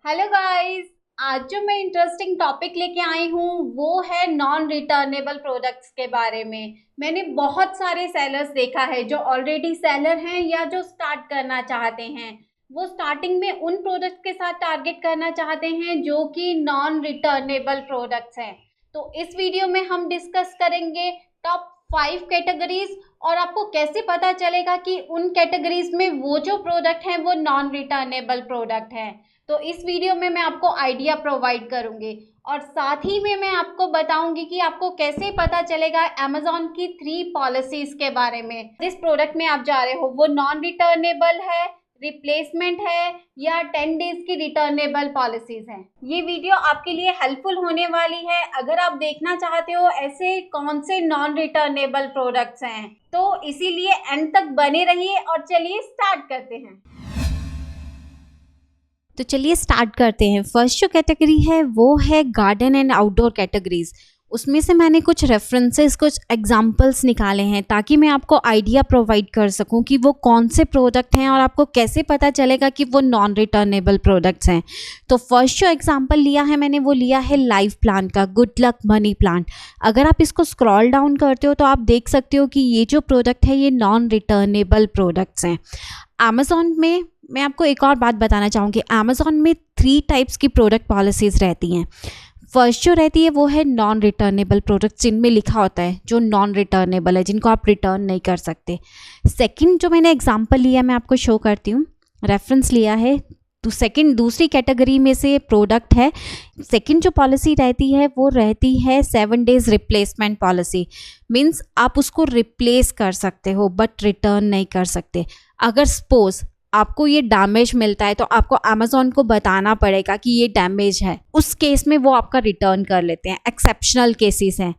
Hello guys. आज जो मैं इंटरेस्टिंग टॉपिक लेके आई हूँ वो है नॉन रिटर्नेबल प्रोडक्ट्स के बारे में। मैंने बहुत सारे सेलर्स देखा है जो ऑलरेडी सेलर हैं या जो स्टार्ट करना चाहते हैं। वो स्टार्टिंग में उन प्रोडक्ट के साथ टारगेट करना चाहते हैं जो कि नॉन रिटर्नेबल प्रोडक्ट्स हैं। तो इस वीडियो में हम डिस्कस करेंगे टॉप 5 कैटेगरीज और आपको कैसे पता चलेगा कि उन कैटेगरीज में वो जो प्रोडक्ट हैं वो नॉन रिटर्नेबल प्रोडक्ट हैं। तो इस वीडियो में मैं आपको आइडिया प्रोवाइड करूंगी और साथ ही में मैं आपको बताऊंगी कि आपको कैसे पता चलेगा अमेजोन की 3 पॉलिसीज के बारे में। जिस प्रोडक्ट में आप जा रहे हो वो नॉन रिटर्नेबल है, रिप्लेसमेंट है या 10 डेज की रिटर्नेबल पॉलिसीज हैं। ये वीडियो आपके लिए हेल्पफुल होने वाली है अगर आप देखना चाहते हो ऐसे कौन से नॉन रिटर्नेबल प्रोडक्ट्स हैं। तो इसीलिए एंड तक बने रहिए और चलिए स्टार्ट करते हैं। तो चलिए स्टार्ट करते हैं। फर्स्ट जो कैटेगरी है वो है गार्डन एंड आउटडोर कैटेगरीज। उसमें से मैंने कुछ रेफरेंसेस, कुछ एग्जांपल्स निकाले हैं ताकि मैं आपको आइडिया प्रोवाइड कर सकूं कि वो कौन से प्रोडक्ट हैं और आपको कैसे पता चलेगा कि वो नॉन रिटर्नेबल प्रोडक्ट्स हैं। तो फर्स्ट जो एग्जांपल लिया है मैंने वो लिया है लाइफ प्लांट का, गुड लक मनी प्लांट। अगर आप इसको स्क्रॉल डाउन करते हो तो आप देख सकते हो कि ये जो प्रोडक्ट है ये नॉन रिटर्नेबल प्रोडक्ट्स हैं। अमेजोन में मैं आपको एक और बात बताना चाहूँगी, अमेजोन में 3 टाइप्स की प्रोडक्ट पॉलिसीज़ रहती हैं। फर्स्ट जो रहती है वो है नॉन रिटर्नेबल प्रोडक्ट, जिनमें लिखा होता है जो नॉन रिटर्नेबल है, जिनको आप रिटर्न नहीं कर सकते। सेकंड जो मैंने एग्जांपल लिया मैं आपको शो करती हूँ, रेफरेंस लिया है। तो सेकंड दूसरी कैटेगरी में से प्रोडक्ट है। सेकंड जो पॉलिसी रहती है वो रहती है 7 डेज रिप्लेसमेंट पॉलिसी। मीन्स आप उसको रिप्लेस कर सकते हो बट रिटर्न नहीं कर सकते। अगर सपोज आपको ये डैमेज मिलता है तो आपको अमेजोन को बताना पड़ेगा कि ये डैमेज है, उस केस में वो आपका रिटर्न कर लेते हैं। एक्सेप्शनल केसेस हैं।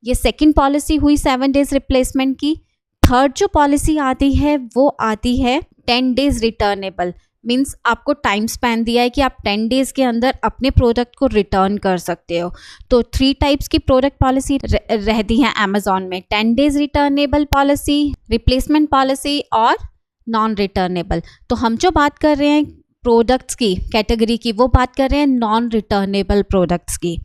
ये सेकंड पॉलिसी हुई 7 डेज रिप्लेसमेंट की। थर्ड जो पॉलिसी आती है वो आती है 10 डेज रिटर्नेबल। मीन्स आपको टाइम स्पैन दिया है कि आप 10 डेज के अंदर अपने प्रोडक्ट को रिटर्न कर सकते हो। तो 3 टाइप्स की प्रोडक्ट पॉलिसी रहती हैं अमेजोन में, 10 days returnable policy, replacement policy और नॉन रिटर्नेबल। तो हम जो बात कर रहे हैं प्रोडक्ट्स की कैटेगरी की, वो बात कर रहे हैं नॉन रिटर्नेबल प्रोडक्ट्स की।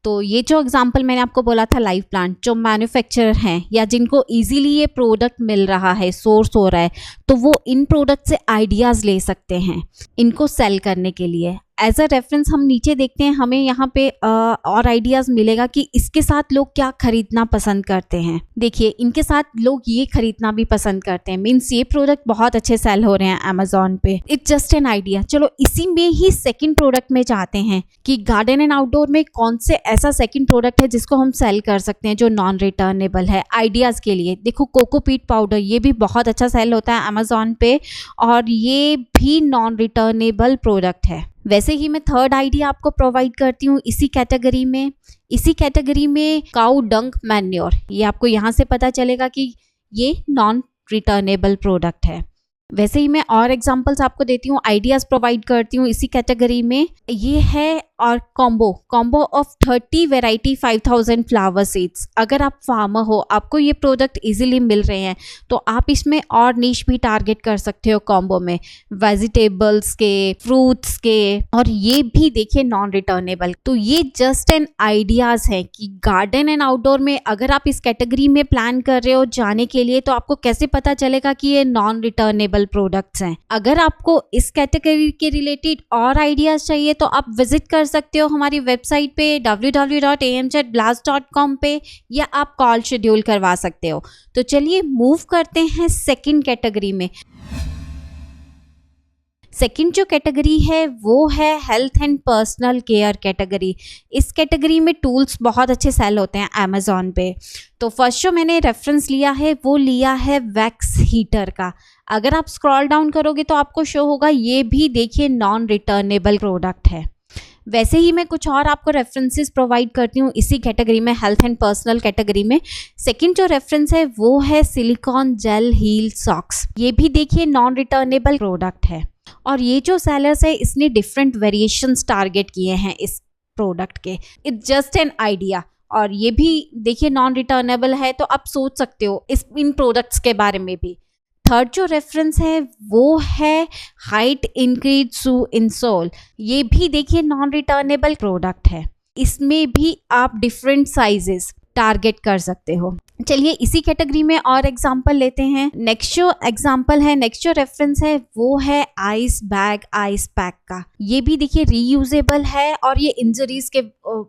तो ये जो एग्जांपल मैंने आपको बोला था लाइफ प्लांट, जो मैन्युफैक्चरर हैं या जिनको इजीली ये प्रोडक्ट मिल रहा है, सोर्स हो रहा है, तो वो इन प्रोडक्ट से आइडियाज़ ले सकते हैं इनको सेल करने के लिए। एज अ रेफरेंस हम नीचे देखते हैं, हमें यहाँ पे और आइडियाज़ मिलेगा कि इसके साथ लोग क्या खरीदना पसंद करते हैं। देखिए इनके साथ लोग ये खरीदना भी पसंद करते हैं, मीन्स ये प्रोडक्ट बहुत अच्छे सेल हो रहे हैं अमेजोन पे। It's just an idea. चलो इसी में ही सेकंड प्रोडक्ट में जाते हैं कि गार्डन एंड आउटडोर में कौन से ऐसा सेकंड प्रोडक्ट है जिसको हम सेल कर सकते हैं जो नॉन रिटर्नेबल है। आइडियाज़ के लिए देखो कोकोपीट पाउडर, ये भी बहुत अच्छा सेल होता है अमेजोन पे और ये भी नॉन रिटर्नेबल प्रोडक्ट है। वैसे ही मैं थर्ड आइडिया आपको प्रोवाइड करती हूँ इसी कैटेगरी में काऊ डंक मैन्योर। ये आपको यहाँ से पता चलेगा कि ये नॉन रिटर्नेबल प्रोडक्ट है। वैसे ही मैं और एग्जांपल्स आपको देती हूँ, आइडियाज़ प्रोवाइड करती हूँ इसी कैटेगरी में। ये है और combo of 30 variety 5000 flower seeds. अगर आप फार्मर हो, आपको ये प्रोडक्ट इजीली मिल रहे हैं तो आप इसमें और नीश भी टारगेट कर सकते हो कॉम्बो में, वेजिटेबल्स के, फ्रूट्स के, और ये भी देखिए नॉन रिटर्नेबल। तो ये जस्ट एन आइडियाज़ है कि गार्डन एंड आउटडोर में अगर आप इस कैटेगरी में प्लान कर रहे हो जाने के लिए तो आपको कैसे पता चलेगा कि ये नॉन रिटर्नेबल प्रोडक्ट्स हैं। अगर आपको इस कैटेगरी के रिलेटेड और आइडियाज़ चाहिए तो आप विजिट कर सकते हो हमारी वेबसाइट पे www.amjetblast.com पे, या आप कॉल शेड्यूल करवा सकते हो। तो चलिए मूव करते हैं सेकंड कैटेगरी में। सेकंड जो कैटेगरी है वो है health and personal care category. इस कैटेगरी में टूल्स बहुत अच्छे सेल होते हैं अमेजोन पे। तो फर्स्ट जो मैंने रेफरेंस लिया है वो लिया है वैक्स हीटर का। अगर आप स्क्रॉल डाउन करोगे तो आपको शो होगा, ये भी देखिए नॉन रिटर्नेबल प्रोडक्ट है। वैसे ही मैं कुछ और आपको रेफरेंसेस प्रोवाइड करती हूँ इसी कैटेगरी में, हेल्थ एंड पर्सनल कैटेगरी में। सेकंड जो रेफरेंस है वो है सिलिकॉन जेल हील सॉक्स। ये भी देखिए नॉन रिटर्नेबल प्रोडक्ट है और ये जो सेलर्स है इसने डिफरेंट वेरिएशंस टारगेट किए हैं इस प्रोडक्ट के। इट्स जस्ट एन आइडिया और ये भी देखिए नॉन रिटर्नेबल है, तो आप सोच सकते हो इन प्रोडक्ट्स के बारे में भी। थर्ड जो रेफरेंस है वो है हाइट इंक्रीज टू इंसोल। ये भी देखिए नॉन रिटर्नेबल प्रोडक्ट है, इसमें भी आप डिफरेंट साइजेस टारगेट कर सकते हो। चलिए इसी कैटेगरी में और एग्जांपल लेते हैं। नेक्स्ट जो एग्जांपल है, नेक्स्ट जो रेफरेंस है वो है आइस बैग आइस पैक का। ये भी देखिए रीयूजेबल है और ये इंजरीज के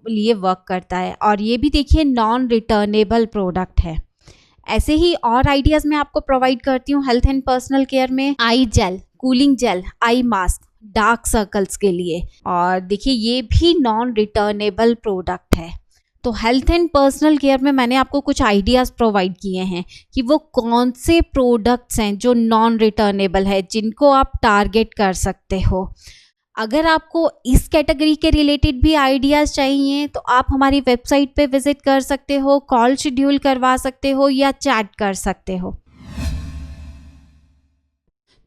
लिए वर्क करता है, और ये भी देखिए नॉन रिटर्नेबल प्रोडक्ट है। ऐसे ही और आइडियाज मैं आपको प्रोवाइड करती हूँ हेल्थ एंड पर्सनल केयर में। Eye gel, cooling gel, eye mask dark circles के लिए, और देखिए ये भी नॉन रिटर्नेबल प्रोडक्ट है। तो हेल्थ एंड पर्सनल केयर में मैंने आपको कुछ आइडियाज़ प्रोवाइड किए हैं कि वो कौन से प्रोडक्ट्स हैं जो नॉन रिटर्नेबल है, जिनको आप टारगेट कर सकते हो। अगर आपको इस कैटेगरी के रिलेटेड भी आइडियाज़ चाहिए तो आप हमारी वेबसाइट पे विजिट कर सकते हो, कॉल शेड्यूल करवा सकते हो या चैट कर सकते हो।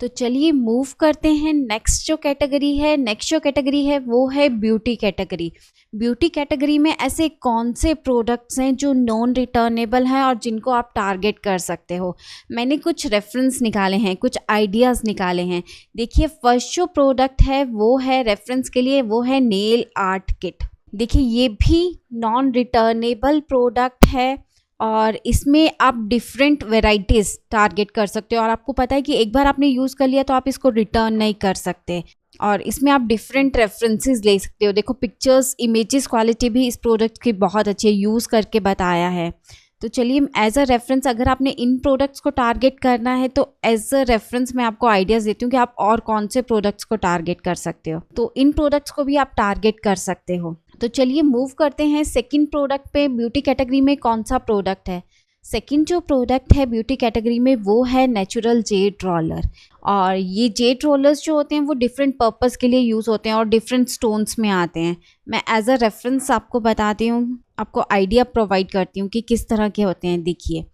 तो चलिए मूव करते हैं नेक्स्ट जो कैटेगरी है। नेक्स्ट जो कैटेगरी है वो है ब्यूटी कैटेगरी। ब्यूटी कैटेगरी में ऐसे कौन से प्रोडक्ट्स हैं जो नॉन रिटर्नेबल हैं और जिनको आप टारगेट कर सकते हो। मैंने कुछ रेफरेंस निकाले हैं, कुछ आइडियाज़ निकाले हैं। देखिए फर्स्ट जो प्रोडक्ट है वो है रेफरेंस के लिए, वो है नेल आर्ट किट। देखिए ये भी नॉन रिटर्नेबल प्रोडक्ट है और इसमें आप डिफरेंट वेराइटीज़ टारगेट कर सकते हो, और आपको पता है कि एक बार आपने यूज़ कर लिया तो आप इसको रिटर्न नहीं कर सकते, और इसमें आप डिफरेंट रेफरेंसेस ले सकते हो। देखो पिक्चर्स, इमेजेस क्वालिटी भी इस प्रोडक्ट की बहुत अच्छी है, यूज़ करके बताया है। तो चलिए एज अ रेफरेंस, अगर आपने इन प्रोडक्ट्स को टारगेट करना है तो एज अ रेफरेंस मैं आपको आइडियाज़ देती हूँ कि आप और कौन से प्रोडक्ट्स को टारगेट कर सकते हो। तो इन प्रोडक्ट्स को भी आप टारगेट कर सकते हो। तो चलिए मूव करते हैं सेकंड प्रोडक्ट पे। ब्यूटी कैटेगरी में कौन सा प्रोडक्ट है? सेकंड जो प्रोडक्ट है ब्यूटी कैटेगरी में वो है नेचुरल जेड रोलर। और ये जेड रोलर्स जो होते हैं वो डिफरेंट पर्पस के लिए यूज़ होते हैं और डिफरेंट स्टोन्स में आते हैं। मैं एज अ रेफरेंस आपको बताती हूँ, आपको आइडिया प्रोवाइड करती हूँ कि किस तरह के होते हैं। देखिए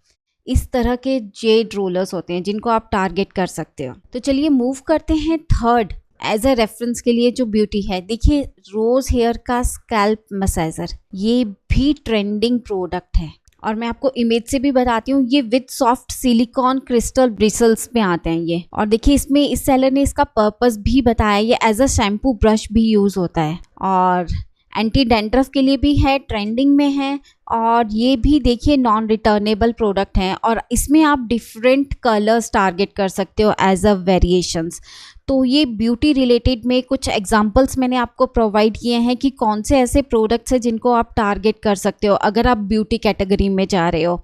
इस तरह के जेड रोलर्स होते हैं जिनको आप टारगेट कर सकते हो। तो चलिए मूव करते हैं थर्ड एज अ रेफरेंस के लिए जो ब्यूटी है। देखिए रोज हेयर का स्कैल्प मसाइजर, ये भी ट्रेंडिंग प्रोडक्ट है, और मैं आपको इमेज से भी बताती हूँ। ये with soft silicon crystal bristles में आते हैं ये, और देखिए इसमें इस सेलर ने इसका पर्पस भी बताया। ये एज अ शैम्पू ब्रश भी यूज़ होता है, और एंटी डेंड्रफ के लिए भी है, ट्रेंडिंग में है, और ये भी देखिए नॉन रिटर्नेबल प्रोडक्ट है, और इसमें आप डिफरेंट कलर्स टारगेट कर सकते हो एज अ वेरिएशंस। तो ये ब्यूटी रिलेटेड में कुछ एग्जांपल्स मैंने आपको प्रोवाइड किए हैं कि कौन से ऐसे प्रोडक्ट्स हैं जिनको आप टारगेट कर सकते हो अगर आप ब्यूटी कैटेगरी में जा रहे हो।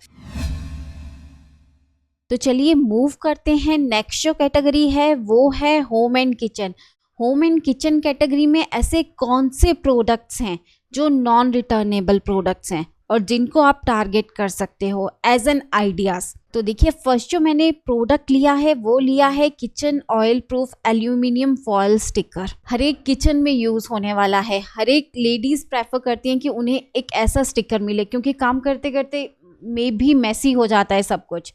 तो चलिए मूव करते हैं। नेक्स्ट जो कैटेगरी है वो है home and kitchen. Home and kitchen category में ऐसे कौन से प्रोडक्ट्स हैं जो नॉन रिटर्नेबल प्रोडक्ट्स हैं और जिनको आप टारगेट कर सकते हो एज एन आइडियाज़। तो देखिए फर्स्ट जो मैंने प्रोडक्ट लिया है वो लिया है kitchen oil proof aluminium foil sticker. हर एक किचन में यूज़ होने वाला है। हर एक लेडीज़ प्रेफर करती हैं कि उन्हें एक ऐसा स्टिकर मिले, क्योंकि काम करते करते में भी मैसी हो जाता है सब कुछ।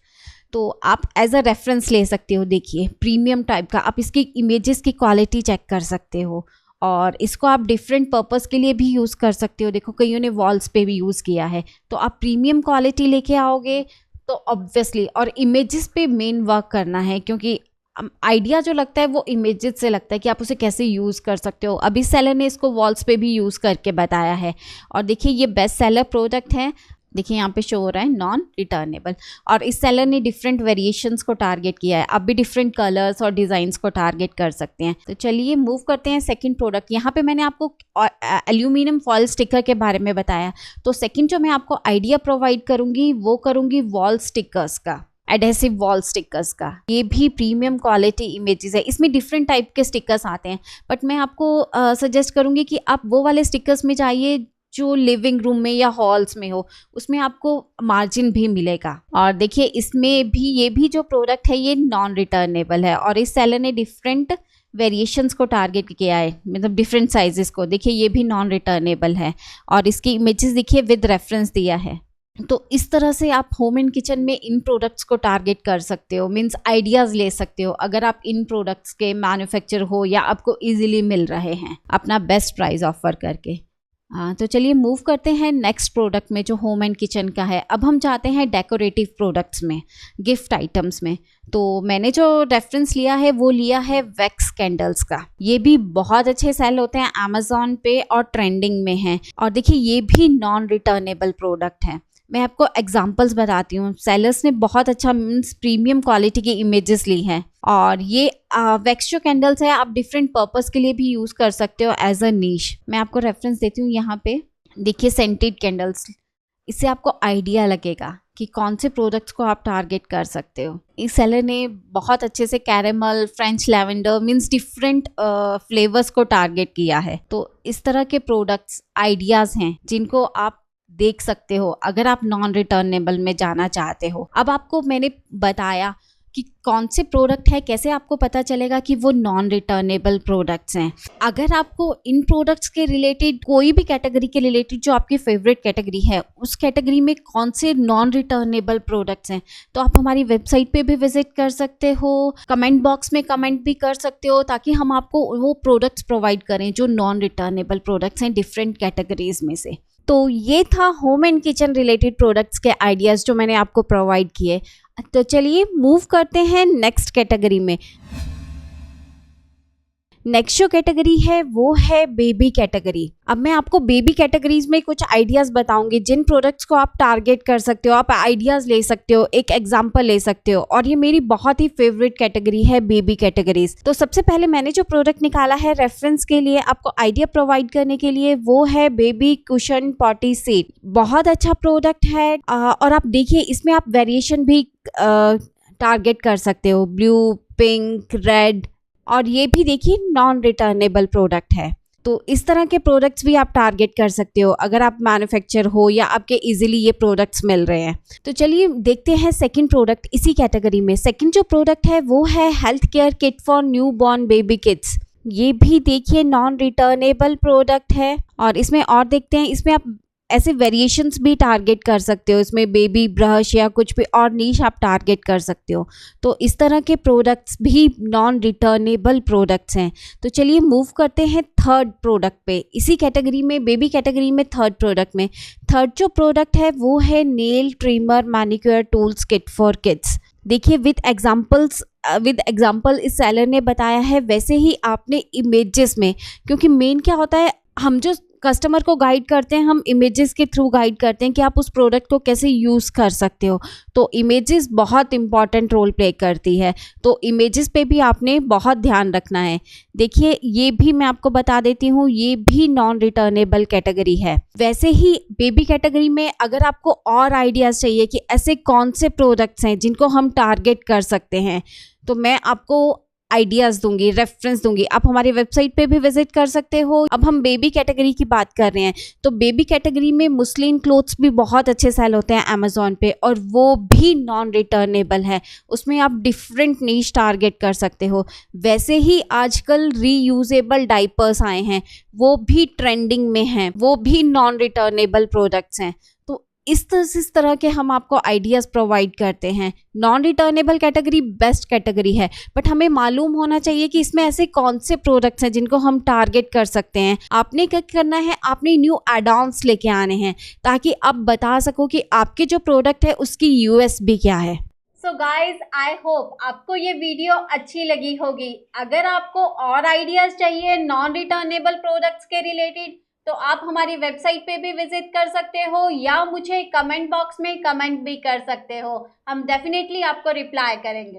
तो आप एज अ रेफरेंस ले सकते हो। देखिए प्रीमियम टाइप का, आप इसकी इमेजेस की क्वालिटी चेक कर सकते हो, और इसको आप डिफरेंट पर्पस के लिए भी यूज़ कर सकते हो। देखो कईयों ने वॉल्स पे भी यूज़ किया है। तो आप प्रीमियम क्वालिटी लेके आओगे तो ऑब्वियसली, और इमेजेस पे मेन वर्क करना है, क्योंकि आइडिया जो लगता है वो इमेजेस से लगता है कि आप उसे कैसे यूज़ कर सकते हो। अभी सेलर ने इसको वॉल्स पे भी यूज़ करके बताया है, और देखिए ये बेस्ट सेलर प्रोडक्ट है। देखिए यहाँ पे शो हो रहा है नॉन रिटर्नेबल, और इस सेलर ने डिफरेंट वेरिएशंस को टारगेट किया है। आप भी डिफरेंट कलर्स और डिज़ाइंस को टारगेट कर सकते हैं। तो चलिए मूव करते हैं सेकंड प्रोडक्ट। यहाँ पे मैंने आपको एल्यूमिनियम फॉयल स्टिकर के बारे में बताया। तो सेकंड जो मैं आपको आइडिया प्रोवाइड करूँगी वो करूँगी वॉल स्टिकर्स का, एडहेसिव वॉल स्टिकर्स का। ये भी प्रीमियम क्वालिटी इमेजेस है। इसमें डिफरेंट टाइप के स्टिकर्स आते हैं, बट मैं आपको सजेस्ट करूँगी कि आप वो वाले स्टिकर्स में जाइए जो लिविंग रूम में या हॉल्स में हो, उसमें आपको मार्जिन भी मिलेगा। और देखिए इसमें भी ये भी जो प्रोडक्ट है ये नॉन रिटर्नेबल है, और इस सेलर ने डिफरेंट वेरिएशंस को टारगेट किया है, मतलब डिफरेंट साइजेस को। देखिए ये भी नॉन रिटर्नेबल है, और इसकी इमेजेस देखिए विद रेफरेंस दिया है। तो इस तरह से आप होम एंड किचन में इन प्रोडक्ट्स को टारगेट कर सकते हो, मीन्स आइडियाज़ ले सकते हो अगर आप इन प्रोडक्ट्स के मैन्युफैक्चर हो या आपको इजीली मिल रहे हैं अपना बेस्ट प्राइस ऑफर करके। तो चलिए मूव करते हैं नेक्स्ट प्रोडक्ट में जो होम एंड किचन का है। अब हम जाते हैं डेकोरेटिव प्रोडक्ट्स में, गिफ्ट आइटम्स में। तो मैंने जो रेफरेंस लिया है वो लिया है वैक्स कैंडल्स का। ये भी बहुत अच्छे सेल होते हैं अमेजोन पे और ट्रेंडिंग में हैं। और देखिए ये भी नॉन रिटर्नेबल प्रोडक्ट है। मैं आपको एग्जांपल्स बताती हूँ। सेलर्स ने बहुत अच्छा मीन्स प्रीमियम क्वालिटी की इमेजेस ली हैं। और ये वैक्स जो कैंडल्स है आप डिफरेंट पर्पस के लिए भी यूज़ कर सकते हो एज अ नीश। मैं आपको रेफरेंस देती हूँ यहाँ पे। देखिए सेंटेड कैंडल्स, इससे आपको आइडिया लगेगा कि कौन से प्रोडक्ट्स को आप टारगेट कर सकते हो। इस सेलर ने बहुत अच्छे से caramel, French lavender means different flavours को टारगेट किया है। तो इस तरह के प्रोडक्ट्स आइडियाज़ हैं जिनको आप देख सकते हो अगर आप नॉन रिटर्नेबल में जाना चाहते हो। अब आपको मैंने बताया कि कौन से प्रोडक्ट है, कैसे आपको पता चलेगा कि वो नॉन रिटर्नेबल प्रोडक्ट्स हैं। अगर आपको इन प्रोडक्ट्स के रिलेटेड कोई भी कैटेगरी के रिलेटेड जो आपकी फेवरेट कैटेगरी है उस कैटेगरी में कौन से नॉन रिटर्नेबल प्रोडक्ट्स हैं, तो आप हमारी वेबसाइट पे भी विजिट कर सकते हो, कमेंट बॉक्स में कमेंट भी कर सकते हो, ताकि हम आपको वो प्रोडक्ट्स प्रोवाइड करें जो नॉन रिटर्नेबल प्रोडक्ट्स हैं डिफरेंट कैटेगरीज में से। तो ये था home and kitchen related products के आइडियाज़ जो मैंने आपको प्रोवाइड किए। तो चलिए मूव करते हैं नेक्स्ट कैटेगरी में। नेक्स्ट जो कैटेगरी है वो है बेबी कैटेगरी। अब मैं आपको बेबी कैटेगरीज में कुछ आइडियाज़ बताऊंगी जिन प्रोडक्ट्स को आप टारगेट कर सकते हो, आप आइडियाज़ ले सकते हो, एक एग्जांपल ले सकते हो। और ये मेरी बहुत ही फेवरेट कैटेगरी है बेबी कैटेगरीज। तो सबसे पहले मैंने जो प्रोडक्ट निकाला है रेफरेंस के लिए, आपको आइडिया प्रोवाइड करने के लिए, वो है बेबी कुशन पॉटी सीट। बहुत अच्छा प्रोडक्ट है। और आप देखिए इसमें आप वेरिएशन भी टारगेट कर सकते हो, ब्लू, पिंक, रेड। और ये भी देखिए नॉन रिटर्नेबल प्रोडक्ट है। तो इस तरह के प्रोडक्ट्स भी आप टारगेट कर सकते हो अगर आप मैन्युफैक्चर हो या आपके इजीली ये प्रोडक्ट्स मिल रहे हैं। तो चलिए देखते हैं सेकंड प्रोडक्ट इसी कैटेगरी में। सेकंड जो प्रोडक्ट है वो है health care kit for new born baby kids. ये भी देखिए नॉन रिटर्नेबल प्रोडक्ट है। और इसमें और देखते हैं, इसमें आप ऐसे वेरिएशंस भी टारगेट कर सकते हो, इसमें बेबी ब्रश या कुछ भी और नीश आप टारगेट कर सकते हो। तो इस तरह के प्रोडक्ट्स भी नॉन रिटर्नेबल प्रोडक्ट्स हैं। तो चलिए मूव करते हैं थर्ड प्रोडक्ट पे इसी कैटेगरी में, बेबी कैटेगरी में थर्ड प्रोडक्ट में। थर्ड जो प्रोडक्ट है वो है nail trimmer manicure tools kit for kids. देखिए विद एग्जाम्पल इस सेलर ने बताया है, वैसे ही आपने इमेजेस में, क्योंकि मेन क्या होता है, हम जो कस्टमर को गाइड करते हैं हम इमेजेस के थ्रू गाइड करते हैं कि आप उस प्रोडक्ट को कैसे यूज़ कर सकते हो। तो इमेजेस बहुत इंपॉर्टेंट रोल प्ले करती है। तो इमेजेस पे भी आपने बहुत ध्यान रखना है। देखिए ये भी मैं आपको बता देती हूँ, ये भी नॉन रिटर्नेबल कैटेगरी है। वैसे ही बेबी कैटेगरी में अगर आपको और आइडियाज़ चाहिए कि ऐसे कौन से प्रोडक्ट्स हैं जिनको हम टारगेट कर सकते हैं, तो मैं आपको आइडियाज़ दूंगी, रेफरेंस दूंगी। आप हमारी वेबसाइट पे भी विजिट कर सकते हो। अब हम बेबी कैटेगरी की बात कर रहे हैं, तो बेबी कैटेगरी में मुस्लिन क्लोथ्स भी बहुत अच्छे सेल होते हैं अमेजोन पे, और वो भी नॉन रिटर्नेबल है। उसमें आप डिफरेंट नीश टारगेट कर सकते हो। वैसे ही आजकल रीयूजेबल डाइपर्स आए हैं, वो भी ट्रेंडिंग में हैं, वो भी नॉन रिटर्नेबल प्रोडक्ट्स हैं। तो इस तरह के हम आपको आइडियाज़ प्रोवाइड करते हैं। Non returnable category best category है, बट हमें मालूम होना चाहिए कि इसमें ऐसे कौन से प्रोडक्ट्स हैं जिनको हम टारगेट कर सकते हैं। आपने क्या करना है, आपने न्यू एड ऑन्स लेके आने हैं ताकि आप बता सको कि आपके जो प्रोडक्ट है उसकी यूएसपी क्या है। सो गाइज आई होप आपको ये वीडियो अच्छी लगी होगी। अगर आपको और आइडियाज़ चाहिए नॉन रिटर्नेबल प्रोडक्ट्स के रिलेटेड, तो आप हमारी वेबसाइट पे भी विजिट कर सकते हो या मुझे कमेंट बॉक्स में कमेंट भी कर सकते हो। हम डेफिनेटली आपको रिप्लाई करेंगे।